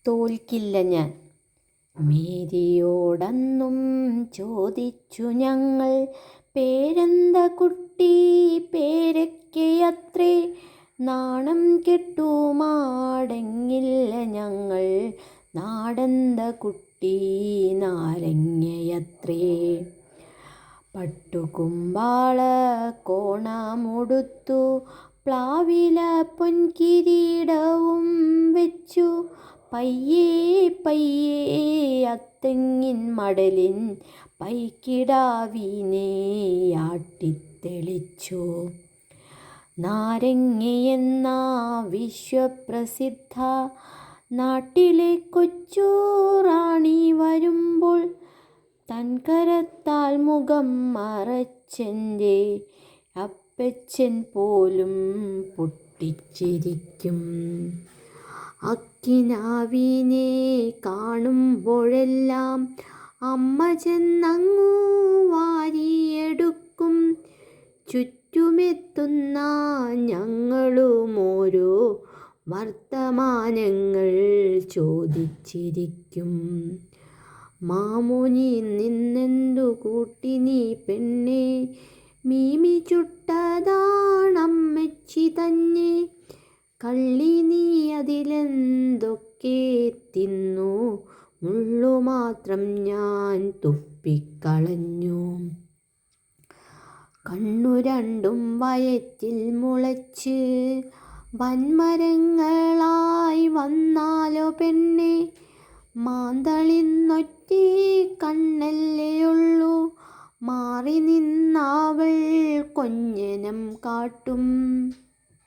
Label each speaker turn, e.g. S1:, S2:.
S1: തോൽക്കില്ല ഞാൻ. മേരിയോടന്നും ചോദിച്ചു ഞങ്ങൾ, പേരെന്ത കുട്ടി പേരൊക്കെയത്രേ. നാണം കെട്ടുമാടങ്ങില്ല ഞങ്ങൾ, നാടെന്ത കുട്ടി നാരങ്ങയത്രേ. പട്ടുകുമ്പാള കോണമുടുത്തു, പ്ലാവില പൊൻകിരീടവും വെച്ചു, പയ്യേ പയ്യേ അത്തെങ്ങിൻ മടലിൻ പൈക്കിടാവിനെ ആട്ടിത്തെളിച്ചു. നാരങ്ങയെന്ന വിശ്വപ്രസിദ്ധ നാട്ടിലെ കൊച്ചു റാണി വരുമ്പോൾ, തൻ കരത്താൽ മുഖം മറച്ചെൻ്റെ അപ്പച്ചൻ പോലും പൊട്ടിച്ചിരിക്കും. അക്കിനാവിനെ കാണുമ്പോഴെല്ലാം അമ്മ ചെന്നങ്ങു വാരിയെടുക്കും. ചുറ്റുമെത്തുന്ന ഞങ്ങളും ഓരോ വർത്തമാനങ്ങൾ ചോദിച്ചിരിക്കും. മാമുനി നിന്നെന്തു കൂട്ടി നീ പെണ്ണേ, മീമി ചുട്ടതാണമ്മച്ചി തന്നെ. കള്ളി നീ അതിലെന്തൊക്കെ തിന്നു, മുള്ളുമാത്രം ഞാൻ തുപ്പിക്കളഞ്ഞു. കണ്ണു രണ്ടും വയറ്റിൽ മുളച്ച് വൻമരങ്ങളായി വന്നാലോ പെണ്ണേ, മാന്തളിന്നൊറ്റ കണ്ണല്ലേയുള്ളൂ, മാറി നിന്നവൾ കൊഞ്ഞനം കാട്ടും.